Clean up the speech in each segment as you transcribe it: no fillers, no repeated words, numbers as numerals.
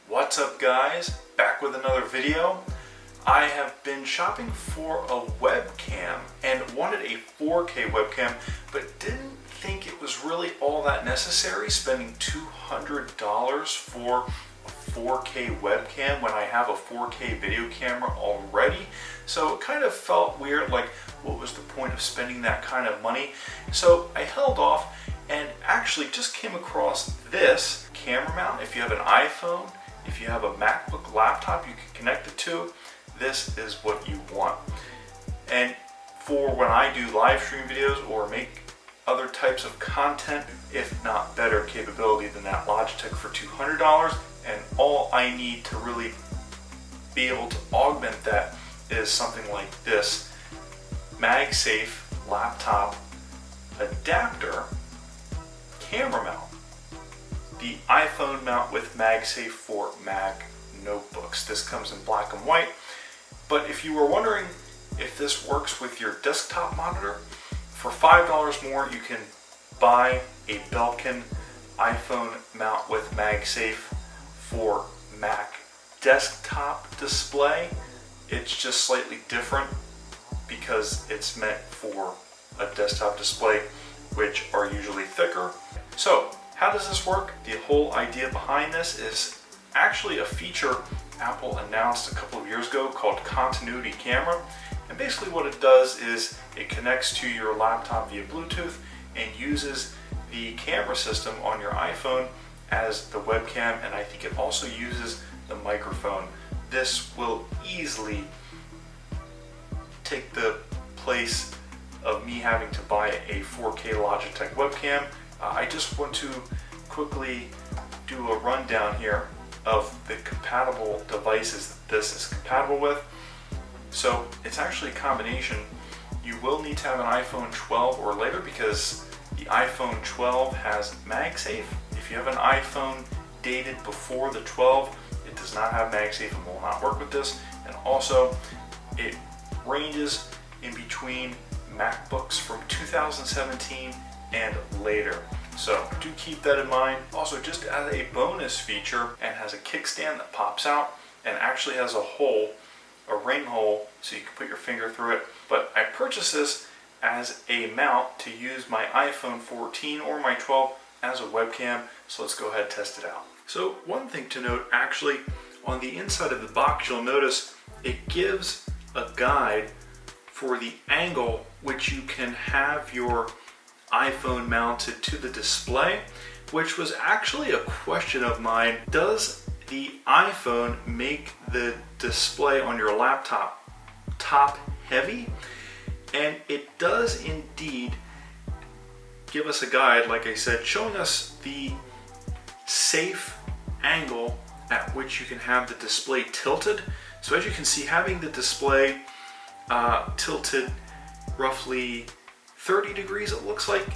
What's up guys? Back with another video. I have been shopping for a webcam and wanted a 4K webcam, but didn't think it was really all that necessary spending $200 for a 4K webcam when I have a 4K video camera already. So it kind of felt weird, like what was the point of spending that kind of money? So I held off and actually just came across this camera mount. If you have an iPhone, if you have a MacBook laptop, you can connect the two. This is what you want. And for when I do live stream videos or make other types of content, if not better capability than that Logitech for $200, and all I need to really be able to augment that is something like this MagSafe laptop adapter camera mount. The iPhone mount with MagSafe for Mac notebooks. This comes in black and white, but if you were wondering if this works with your desktop monitor, for $5 more you can buy a Belkin iPhone mount with MagSafe for Mac desktop display. It's just slightly different because it's meant for a desktop display, which are usually thicker. So how does this work? The whole idea behind this is actually a feature Apple announced a couple of years ago called Continuity Camera. And basically what it does is it connects to your laptop via Bluetooth and uses the camera system on your iPhone as the webcam, and I think it also uses the microphone. This will easily take the place of me having to buy a 4K Logitech webcam. I just want to quickly do a rundown here of the compatible devices that this is compatible with. So it's actually a combination. You will need to have an iPhone 12 or later because the iPhone 12 has MagSafe. If you have an iPhone dated before the 12, it does not have MagSafe and will not work with this. And also it ranges in between MacBooks from 2017 and later. So do keep that in mind. Also, just as a bonus feature, and has a kickstand that pops out and actually has a hole, a ring hole, so you can put your finger through it. But I purchased this as a mount to use my iPhone 14 or my 12 as a webcam. So let's go ahead and test it out. So one thing to note, actually, on the inside of the box, you'll notice it gives a guide for the angle which you can have your iPhone mounted to the display, which was actually a question of mine. Does the iPhone make the display on your laptop top heavy? And it does indeed give us a guide, like I said, showing us the safe angle at which you can have the display tilted. So as you can see, having the display tilted roughly 30 degrees, it looks like,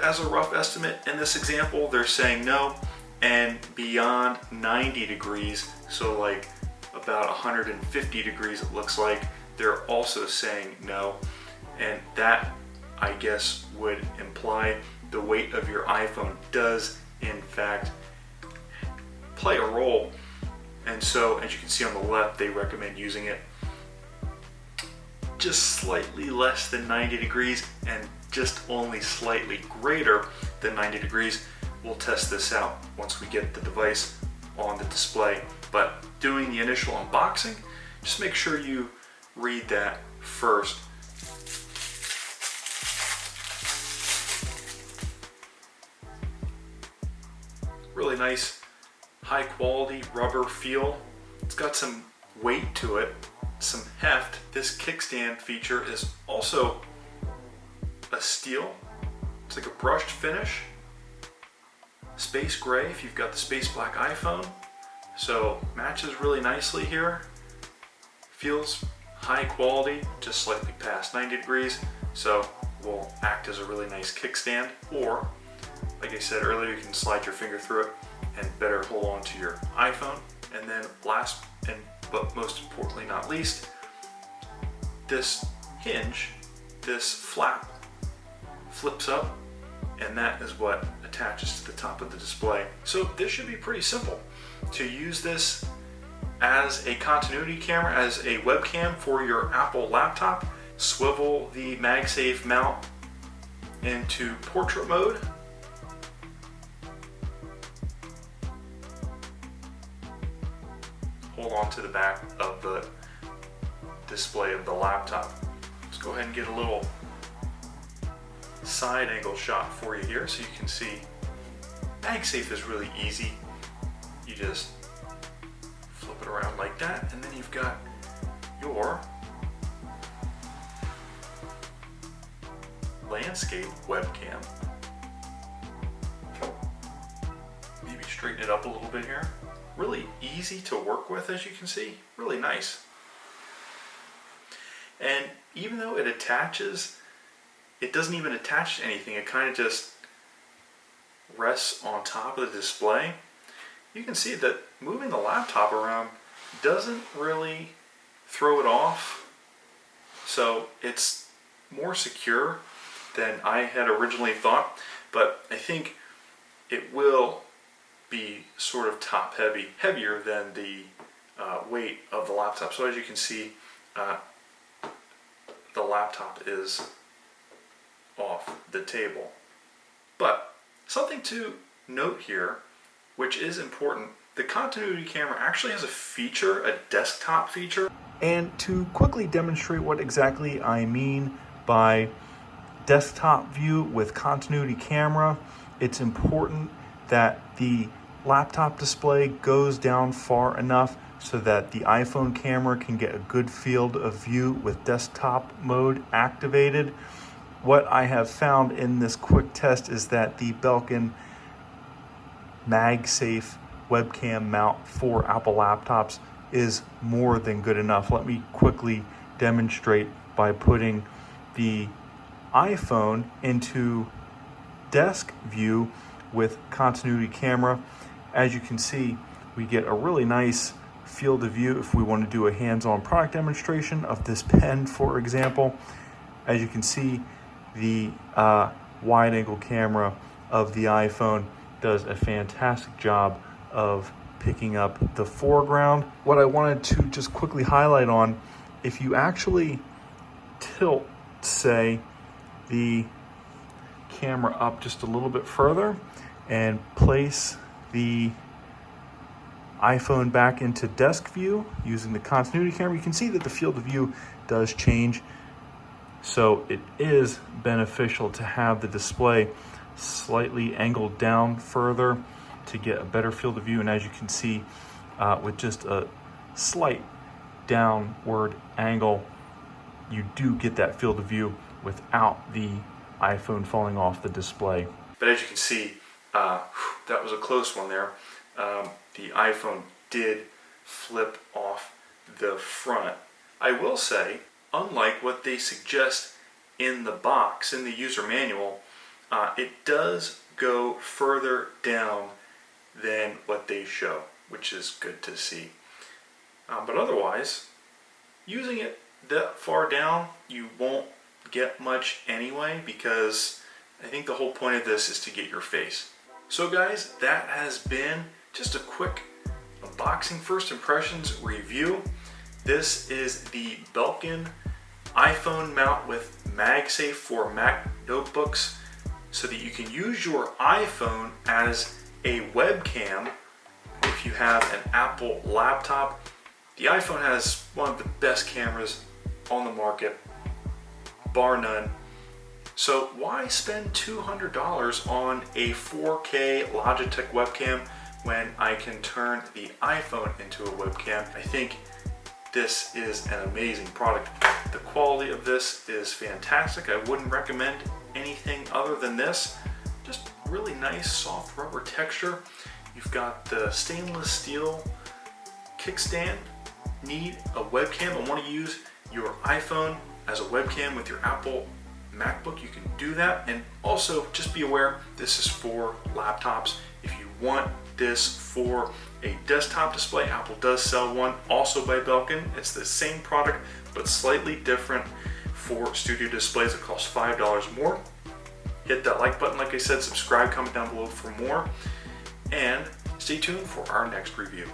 as a rough estimate. In this example, they're saying no, and beyond 90 degrees, so like about 150 degrees, it looks like, they're also saying no. And that, I guess, would imply the weight of your iPhone does in fact play a role. And so, as you can see on the left, they recommend using it just slightly less than 90 degrees and just only slightly greater than 90 degrees. We'll test this out once we get the device on the display. But doing the initial unboxing, just make sure you read that first. Really nice, high quality rubber feel. It's got some weight to it, some heft. This kickstand feature is also a steel. It's like a brushed finish, space gray if you've got the space black iPhone. So matches really nicely here. Feels high quality, just slightly past 90 degrees. So will act as a really nice kickstand, or like I said earlier, you can slide your finger through it and better hold on to your iPhone. And then last, but most importantly not least, this hinge, this flap, flips up, and that is what attaches to the top of the display. So this should be pretty simple. to use this as a continuity camera, as a webcam for your Apple laptop. Swivel the MagSafe mount into portrait mode. Hold on to the back of the display of the laptop. Let's go ahead and get a little side angle shot for you here so you can see. MagSafe is really easy. You just flip it around like that, and then you've got your landscape webcam. Maybe straighten it up a little bit here. Really easy to work with, as you can see. Really nice. And even though it attaches, it doesn't even attach to anything. It kind of just rests on top of the display. You can see that moving the laptop around doesn't really throw it off. So it's more secure than I had originally thought, but I think it will be sort of top heavy, heavier than the weight of the laptop. So as you can see, the laptop is off the table. But something to note here, which is important, the continuity camera actually has a feature, a desktop feature. And to quickly demonstrate what exactly I mean by desktop view with continuity camera, it's important that the laptop display goes down far enough so that the iPhone camera can get a good field of view with desktop mode activated. What I have found in this quick test is that the Belkin MagSafe webcam mount for Apple laptops is more than good enough. Let me quickly demonstrate by putting the iPhone into desk view with continuity camera. As you can see, we get a really nice field of view if we want to do a hands-on product demonstration of this pen, for example. As you can see, the wide angle camera of the iPhone does a fantastic job of picking up the foreground. What I wanted to just quickly highlight on, if you actually tilt, say, the camera up just a little bit further and place the iPhone back into desk view using the continuity camera, you can see that the field of view does change. So it is beneficial to have the display slightly angled down further to get a better field of view. And as you can see, with just a slight downward angle, you do get that field of view without the iPhone falling off the display. But as you can see, that was a close one there. The iPhone did flip off the front. I will say, unlike what they suggest in the box, in the user manual, it does go further down than what they show, which is good to see. But otherwise, using it that far down, you won't get much anyway, because I think the whole point of this is to get your face. So guys, that has been just a quick unboxing first impressions review. This is the Belkin iPhone mount with MagSafe for Mac notebooks, so that you can use your iPhone as a webcam if you have an Apple laptop. The iPhone has one of the best cameras on the market, bar none. So why spend $200 on a 4K Logitech webcam when I can turn the iPhone into a webcam? I think this is an amazing product. The quality of this is fantastic. I wouldn't recommend anything other than this. Just really nice soft rubber texture. You've got the stainless steel kickstand. Need a webcam and want to use your iPhone as a webcam with your Apple MacBook, you can do that. And also just be aware, this is for laptops. If you want this for a desktop display, Apple does sell one, also by Belkin. It's the same product, but slightly different for studio displays. It costs $5 more. Hit that like button, like I said, subscribe, comment down below for more. And Stay tuned for our next review.